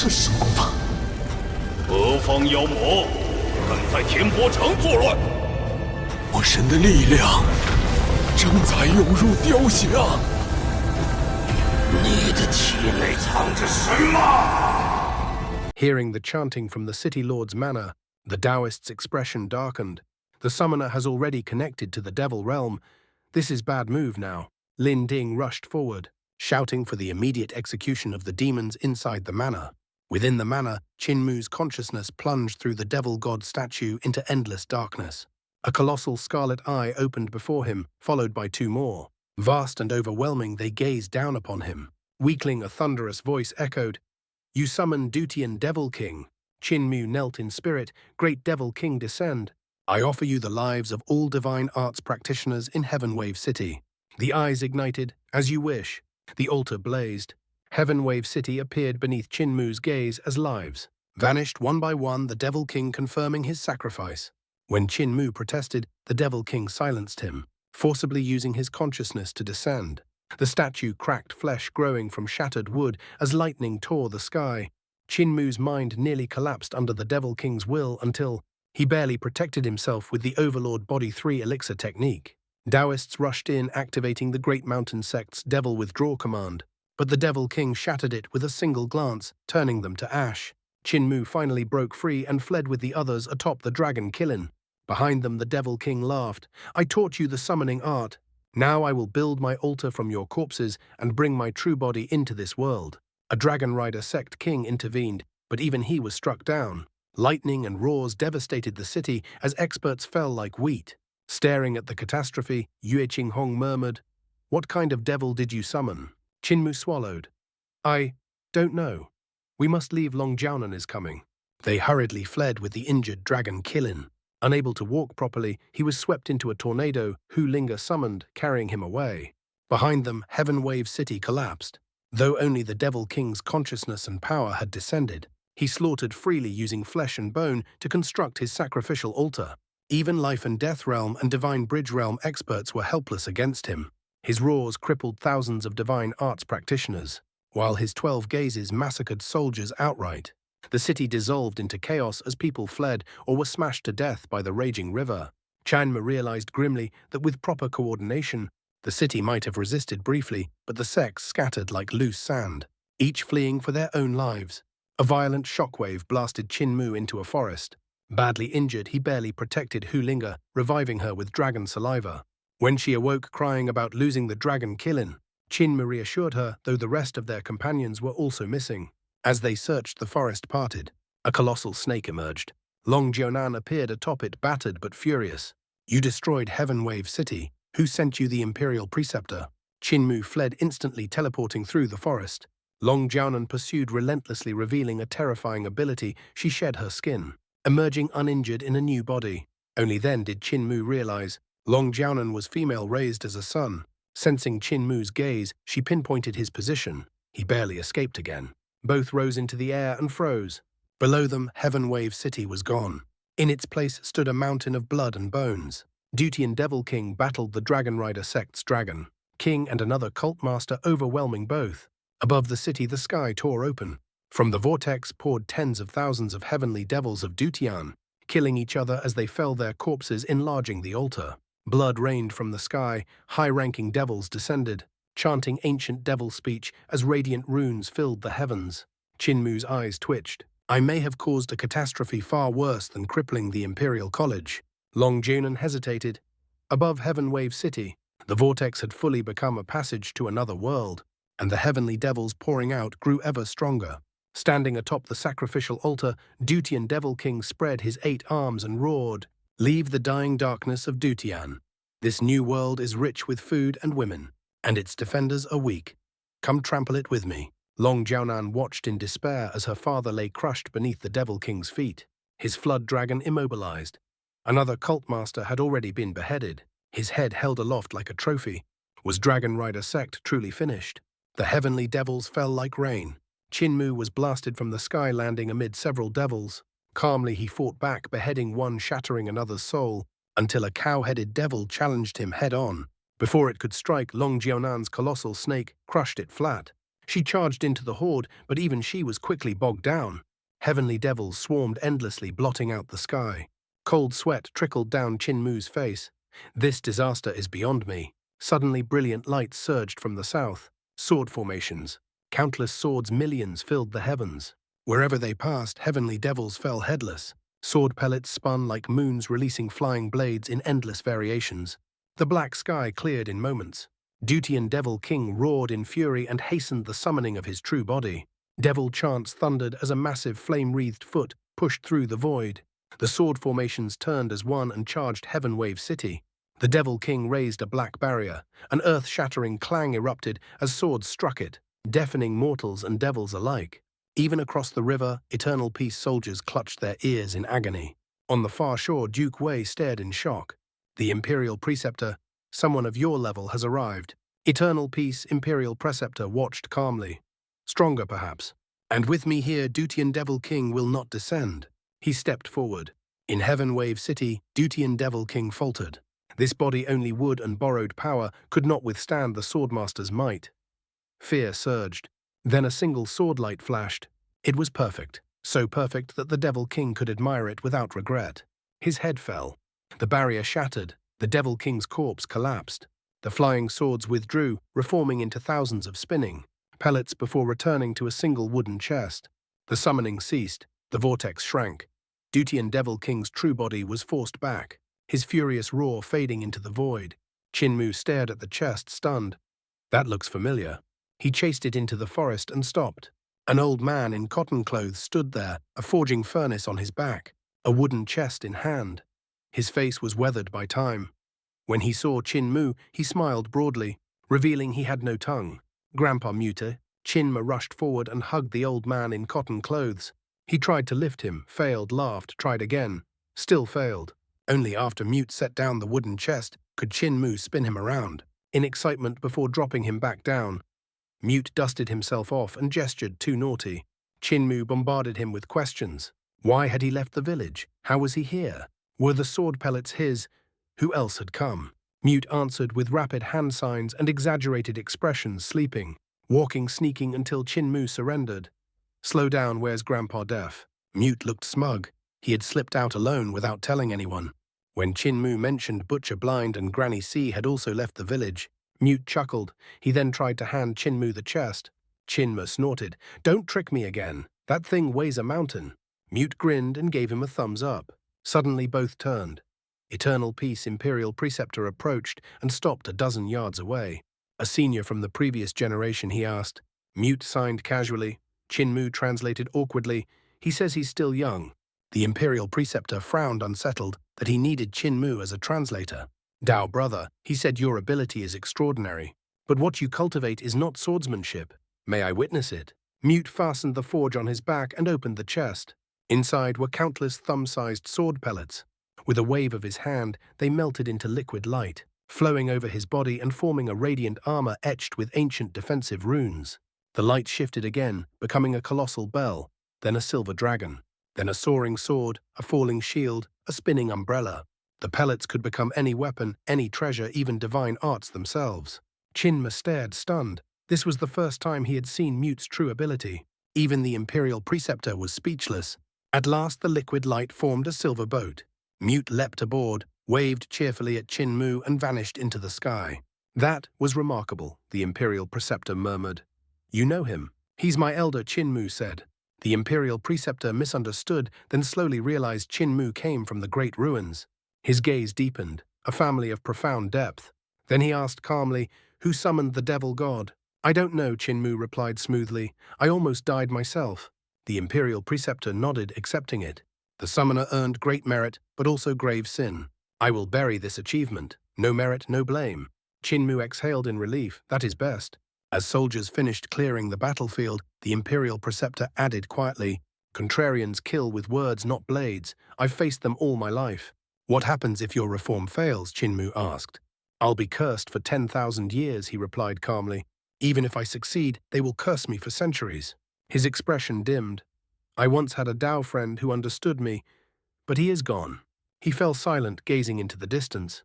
这是什么功法？何方妖魔，敢在天波城作乱？我神的力量正在涌入雕像。你的体内藏着什么？ Hearing the chanting from the city lord's manor, the Taoist's expression darkened. The summoner has already connected to the devil realm. This is bad move now. Lin Ding rushed forward, shouting for the immediate execution of the demons inside the manor. Within the manor, Qin Mu's consciousness plunged through the devil god statue into endless darkness. A colossal scarlet eye opened before him, followed by two more. Vast and overwhelming, they gazed down upon him. Weakling, a thunderous voice echoed, "You summon Dutian Devil King." Qin Mu knelt in spirit. "Great Devil King, descend. I offer you the lives of all divine arts practitioners in Heaven Wave City." The eyes ignited. "As you wish." The altar blazed. Heaven Wave City appeared beneath Qin Mu's gaze as lives vanished one by one, the Devil King confirming his sacrifice. When Qin Mu protested, the Devil King silenced him, forcibly using his consciousness to descend. The statue cracked, flesh growing from shattered wood as lightning tore the sky. Qin Mu's mind nearly collapsed under the Devil King's will until he barely protected himself with the Overlord Body 3 elixir technique. Taoists rushed in, activating the Great Mountain Sect's Devil Withdraw command, but the Devil King shattered it with a single glance, turning them to ash. Qin Mu finally broke free and fled with the others atop the dragon Qilin. Behind them, the Devil King laughed. "I taught you the summoning art. Now I will build my altar from your corpses and bring my true body into this world." A Dragon Rider sect king intervened, but even he was struck down. Lightning and roars devastated the city as experts fell like wheat. Staring at the catastrophe, Yue Qinghong murmured, "What kind of devil did you summon?" Qin Mu swallowed. "I don't know. We must leave. Long Jiaonan is coming." They hurriedly fled with the injured dragon Qilin. Unable to walk properly, he was swept into a tornado Hu Linga summoned, carrying him away. Behind them, Heaven Wave City collapsed. Though only the Devil King's consciousness and power had descended, he slaughtered freely using flesh and bone to construct his sacrificial altar. Even Life and Death Realm and Divine Bridge Realm experts were helpless against him. His roars crippled thousands of divine arts practitioners, while his 12 gazes massacred soldiers outright. The city dissolved into chaos as people fled or were smashed to death by the raging river. Chanma realized grimly that with proper coordination, the city might have resisted briefly, but the sects scattered like loose sand, each fleeing for their own lives. A violent shockwave blasted Qin Mu into a forest. Badly injured, he barely protected Hu Linga, reviving her with dragon saliva. When she awoke crying about losing the dragon Qilin, Qin Mu reassured her, though the rest of their companions were also missing. As they searched, the forest parted. A colossal snake emerged. Long Jiaonan appeared atop it, battered but furious. "You destroyed Heaven Wave City. Who sent you the Imperial Preceptor?" Qin Mu fled instantly, teleporting through the forest. Long Jiaonan pursued relentlessly, revealing a terrifying ability. She shed her skin, emerging uninjured in a new body. Only then did Qin Mu realize Long Jiaonan was female, raised as a son. Sensing Qin Mu's gaze, she pinpointed his position. He barely escaped again. Both rose into the air and froze. Below them, Heaven Wave City was gone. In its place stood a mountain of blood and bones. Dutian Devil King battled the Dragon Rider sect's dragon King and another cult master, overwhelming both. Above the city, the sky tore open. From the vortex poured tens of thousands of heavenly devils of Dutian, killing each other as they fell, their corpses enlarging the altar. Blood rained from the sky. High-ranking devils descended, chanting ancient devil speech as radiant runes filled the heavens. Qin Mu's eyes twitched. "I may have caused a catastrophe far worse than crippling the Imperial College." Long Jiaonan hesitated. Above Heaven Wave City, the vortex had fully become a passage to another world, and the heavenly devils pouring out grew ever stronger. Standing atop the sacrificial altar, Dutian Devil King spread his 8 arms and roared, "Leave the dying darkness of Dutian. This new world is rich with food and women, and its defenders are weak. Come trample it with me." Long Jiaonan watched in despair as her father lay crushed beneath the Devil King's feet, his flood dragon immobilized. Another cult master had already been beheaded, his head held aloft like a trophy. Was Dragon Rider sect truly finished? The heavenly devils fell like rain. Qin Mu was blasted from the sky, landing amid several devils. Calmly he fought back, beheading one, shattering another's soul, until a cow-headed devil challenged him head-on. Before it could strike, Long Jiaonan's colossal snake crushed it flat. She charged into the horde, but even she was quickly bogged down. Heavenly devils swarmed endlessly, blotting out the sky. Cold sweat trickled down Qin Mu's face. This disaster is beyond me. Suddenly brilliant light surged from the south. Sword formations. Countless swords, millions, filled the heavens. Wherever they passed, heavenly devils fell headless. Sword pellets spun like moons, releasing flying blades in endless variations. The black sky cleared in moments. Dutian Devil King roared in fury and hastened the summoning of his true body. Devil chants thundered as a massive flame-wreathed foot pushed through the void. The sword formations turned as one and charged Heaven Wave City. The Devil King raised a black barrier. An earth-shattering clang erupted as swords struck it, deafening mortals and devils alike. Even across the river, Eternal Peace soldiers clutched their ears in agony. On the far shore, Duke Wei stared in shock. The Imperial Preceptor, someone of your level, has arrived. Eternal Peace Imperial Preceptor watched calmly. Stronger, perhaps. And with me here, Dutian Devil King will not descend. He stepped forward. In Heaven Wave City, Dutian Devil King faltered. This body only wood and borrowed power could not withstand the Swordmaster's might. Fear surged. Then a single sword light flashed. It was perfect, so perfect that the Devil King could admire it without regret. His head fell. The barrier shattered. The Devil King's corpse collapsed. The flying swords withdrew, reforming into thousands of spinning pellets before returning to a single wooden chest. The summoning ceased. The vortex shrank. Dutian Devil King's true body was forced back, his furious roar fading into the void. Qin Mu stared at the chest, stunned. That looks familiar. He chased it into the forest and stopped. An old man in cotton clothes stood there, a forging furnace on his back, a wooden chest in hand. His face was weathered by time. When he saw Qin Mu, he smiled broadly, revealing he had no tongue. Grandpa Muta, Qin Mu rushed forward and hugged the old man in cotton clothes. He tried to lift him, failed, laughed, tried again. Still failed. Only after Mute set down the wooden chest could Qin Mu spin him around, in excitement before dropping him back down. Mute dusted himself off and gestured too naughty. Qin Mu bombarded him with questions. Why had he left the village? How was he here? Were the sword pellets his? Who else had come? Mute answered with rapid hand signs and exaggerated expressions, sleeping, walking, sneaking until Qin Mu surrendered. Slow down, where's Grandpa Deaf? Mute looked smug. He had slipped out alone without telling anyone. When Qin Mu mentioned Butcher Blind and Granny C had also left the village, Mute chuckled. He then tried to hand Qin Mu the chest. Qin Mu snorted. Don't trick me again. That thing weighs a mountain. Mute grinned and gave him a thumbs up. Suddenly both turned. Eternal Peace Imperial Preceptor approached and stopped a dozen yards away. A senior from the previous generation, he asked. Mute signed casually. Qin Mu translated awkwardly. He says he's still young. The Imperial Preceptor frowned, unsettled, that he needed Qin Mu as a translator. Dao brother, he said, your ability is extraordinary. But what you cultivate is not swordsmanship. May I witness it? Mute fastened the forge on his back and opened the chest. Inside were countless thumb-sized sword pellets. With a wave of his hand, they melted into liquid light, flowing over his body and forming a radiant armor etched with ancient defensive runes. The light shifted again, becoming a colossal bell, then a silver dragon, then a soaring sword, a falling shield, a spinning umbrella. The pellets could become any weapon, any treasure, even divine arts themselves. Qin Mu stared, stunned. This was the first time he had seen Mute's true ability. Even the Imperial Preceptor was speechless. At last the liquid light formed a silver boat. Mute leapt aboard, waved cheerfully at Qin Mu and vanished into the sky. That was remarkable, the Imperial Preceptor murmured. You know him? He's my elder, Qin Mu said. The Imperial Preceptor misunderstood, then slowly realized Qin Mu came from the great ruins. His gaze deepened, a family of profound depth. Then he asked calmly, who summoned the devil god? I don't know, Qin Mu replied smoothly. I almost died myself. The Imperial Preceptor nodded, accepting it. The summoner earned great merit, but also grave sin. I will bury this achievement. No merit, no blame. Qin Mu exhaled in relief. That is best. As soldiers finished clearing the battlefield, the Imperial Preceptor added quietly, Contrarians kill with words, not blades. I've faced them all my life. What happens if your reform fails? Qin Mu asked. I'll be cursed for 10,000 years, he replied calmly. Even if I succeed, they will curse me for centuries. His expression dimmed. I once had a Dao friend who understood me, but he is gone. He fell silent, gazing into the distance.